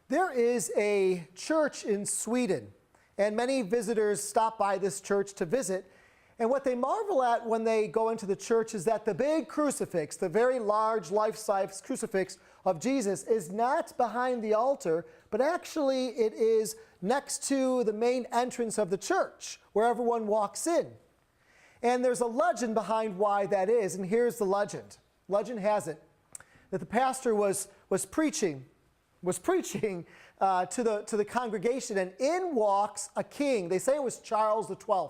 There is a church in Sweden, and many visitors stop by this church to visit. And what they marvel at when they go into the church is that the big crucifix, the very large life-size crucifix of Jesus, is not behind the altar, but actually it is next to the main entrance of the church, where everyone walks in. And there's a legend behind why that is, and here's the legend. Legend has it that the pastor was preaching to the congregation, and in walks a king. They say it was Charles XII.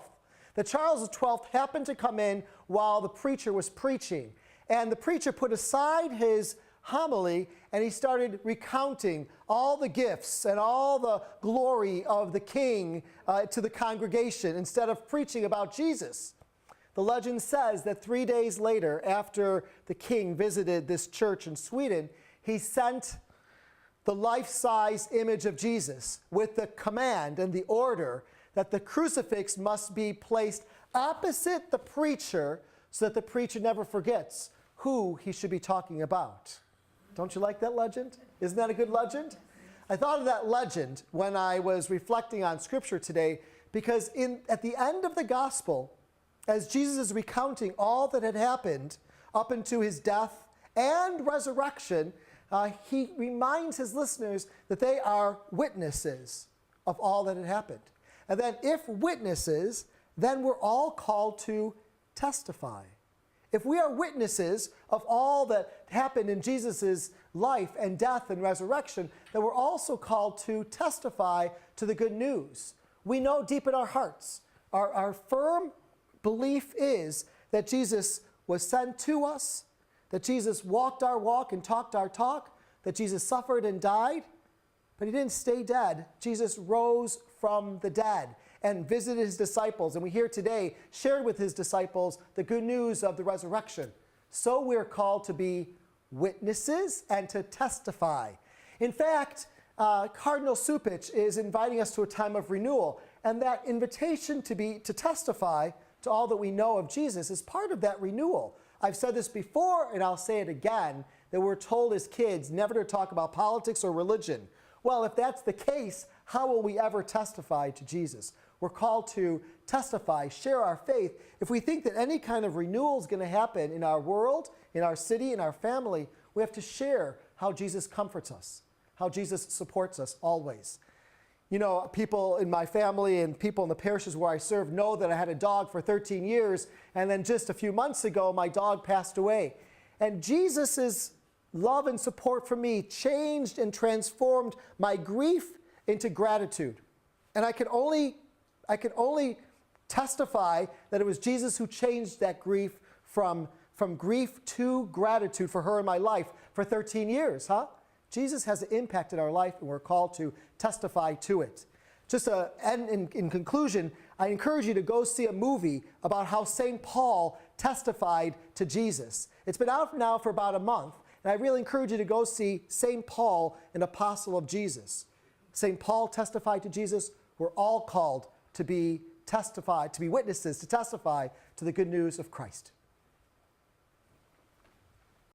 That Charles XII happened to come in while the preacher was preaching. And the preacher put aside his homily and he started recounting all the gifts and all the glory of the king to the congregation instead of preaching about Jesus. The legend says that 3 days later, after the king visited this church in Sweden, he sent the life-size image of Jesus with the command and the order that the crucifix must be placed opposite the preacher so that the preacher never forgets who he should be talking about. Don't you like that legend? Isn't that a good legend? I thought of that legend when I was reflecting on Scripture today because at the end of the Gospel, as Jesus is recounting all that had happened up into his death and resurrection, he reminds his listeners that they are witnesses of all that had happened. And then if witnesses, then we're all called to testify. If we are witnesses of all that happened in Jesus' life and death and resurrection, then we're also called to testify to the good news. We know deep in our hearts, our firm belief is that Jesus was sent to us, that Jesus walked our walk and talked our talk, that Jesus suffered and died, but he didn't stay dead. Jesus rose from the dead and visited his disciples. And we hear today, shared with his disciples, the good news of the resurrection. So we're called to be witnesses and to testify. In fact, Cardinal Supich is inviting us to a time of renewal. And that invitation to testify to all that we know of Jesus is part of that renewal. I've said this before, and I'll say it again, that we're told as kids never to talk about politics or religion. Well, if that's the case, how will we ever testify to Jesus? We're called to testify, share our faith. If we think that any kind of renewal is going to happen in our world, in our city, in our family, we have to share how Jesus comforts us, how Jesus supports us always. You know, people in my family and people in the parishes where I serve know that I had a dog for 13 years, and then just a few months ago, my dog passed away. And Jesus' love and support for me changed and transformed my grief into gratitude. And I could only testify that it was Jesus who changed that grief from grief to gratitude for her in my life for 13 years, huh? Jesus has an impact in our life, and we're called to testify to it. Just in conclusion, I encourage you to go see a movie about how St. Paul testified to Jesus. It's been out now for about a month, and I really encourage you to go see St. Paul, an apostle of Jesus. St. Paul testified to Jesus. We're all called to be witnesses, to testify to the good news of Christ.